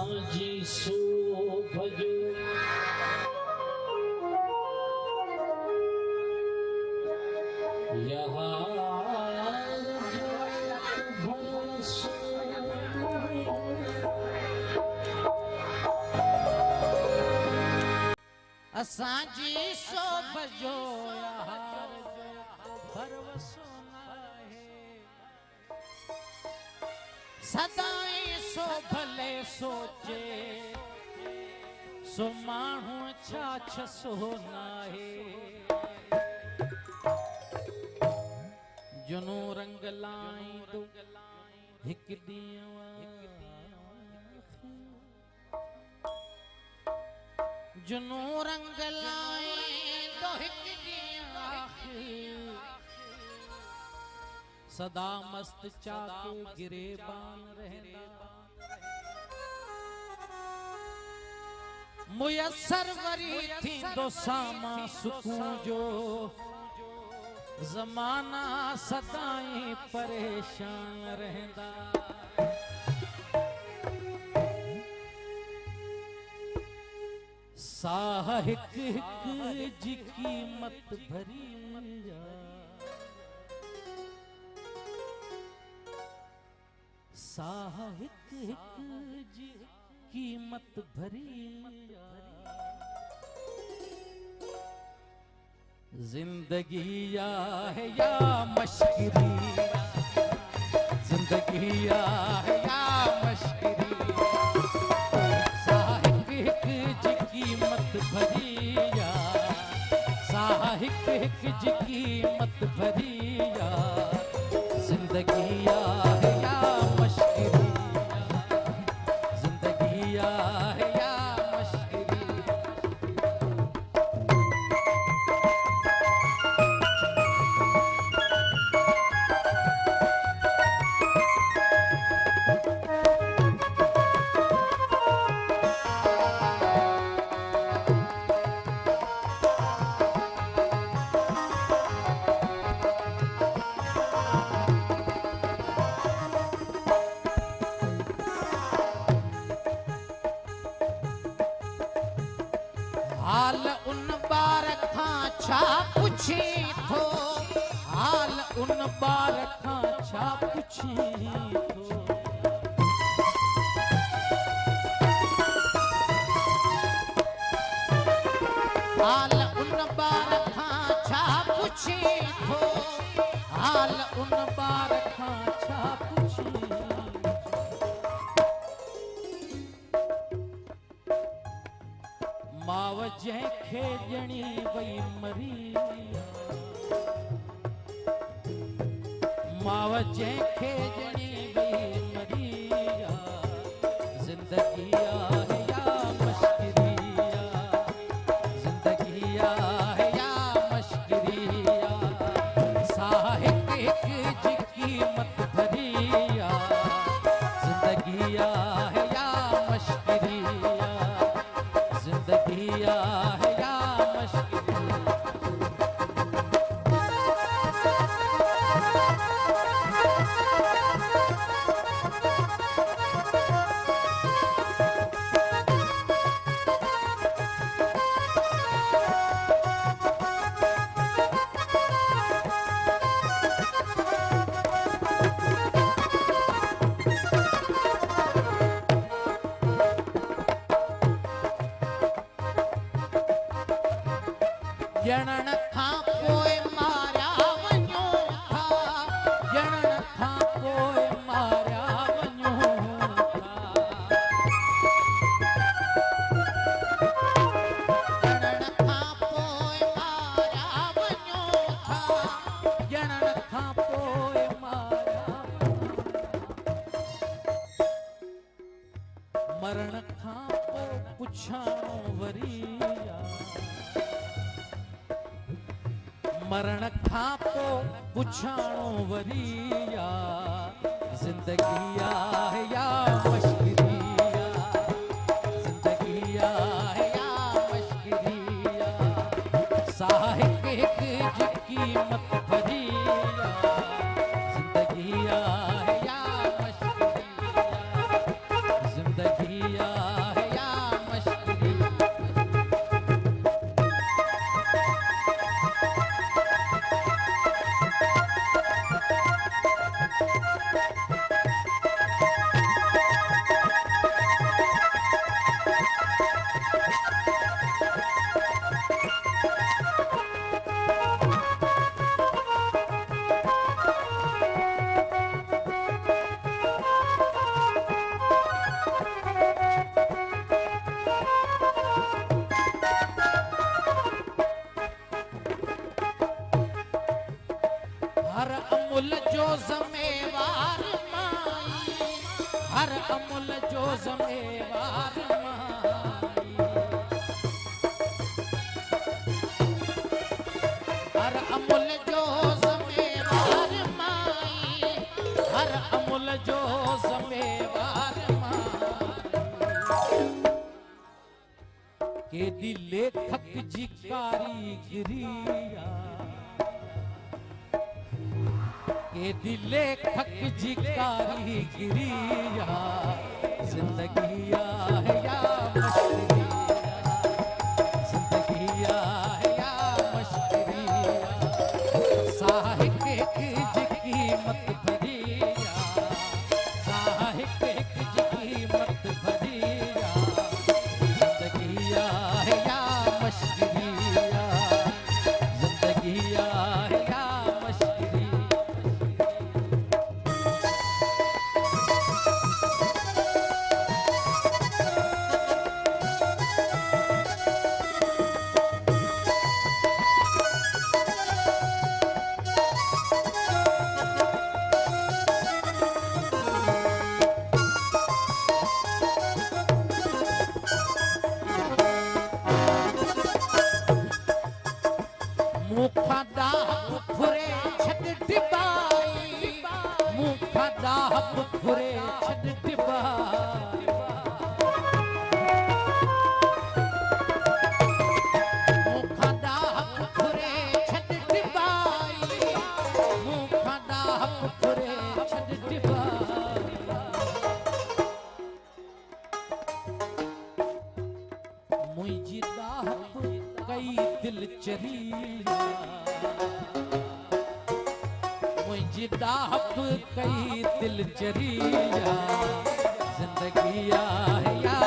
साजी सो भजो असांजी सो भजो यार जो भरवसो नाहे सदाई सो भले सोचे सो माण्हू छा छसो नाहे जुनू रंग लाईंदो हिकु ॾींहुं जुनू रंग लाईंदो हिकु ॾींहुं आख़िर सदा मस्त चाके गिरेबान रहंदा मुयसर वरी थींदो सामा सुकून जो ज़माना सदाई परेशान रहंदा साह हिक हिक जी कीमत भरी साह हिक हिक जी कीमत भरी जिंदगी या है या मशकरी जिंदगी या है या मशकरी कीमत भरिया साहिक हिक जी कीमत भरिया जिंदगी या है या मशकरी जिंदगी या है या मशकरी हाल उन बार खां छा पुछी थो हाल उन बार खां छा पुछी थो हाल उन बार खां छा पुछी थो हाल उन बार खां छा पुछी माव जंहिंखे ॼणी वई मरी माव जंहिंखे ॼणी वई मरी जिंदगी आहे या मशकरी जिंदगी आहे या मशकरी साह हिक हिक जी कीमत भरी जिंदगी आहे या मशकरी जिंदगी है या मशकरी ॼणण खां पोइ मारिया वञो था ॼणण खां पोइ मारिया वञो था ॼणण खां पोइ मारिया वञो था ॼणण खां पोइ मारिया मरण खां पोइ पुछाणो वरी मरण खां पोइ पुछाणो वरी जिंदगी आहे या मशकरी जिंदगी आहे या मशकरी साह हिक हिक जी कीमत भरी जिंदगी आहे या मशकरी जिंदगी अमुल जो ज़मेवार माई हर अमुल जो ज़मेवार माई हर अमुल जो ज़मेवार माई के दी लेखक जी कारीगरिया के दी लेखक जी कारीगरिया जिंदगिया है या मशकिरिया जिंदगिया है या मशकिरिया साहिक जी कीमत भरिया साहिक जी कीमत भरिया जिंदगिया है या मशकिरिया जिंदगिया है या मशकिरिया मुखा दाह फुरे छड डिबाई मुखा दाह फुरे छड डिबाई मुखा दाह फुरे छड डिबाई मुखा दाह फुरे छड डिबाई मुंहिंजी दाह कई दिल चरिया मुंहिंजी दाहप कई दिल चरिया जिंदगिया है या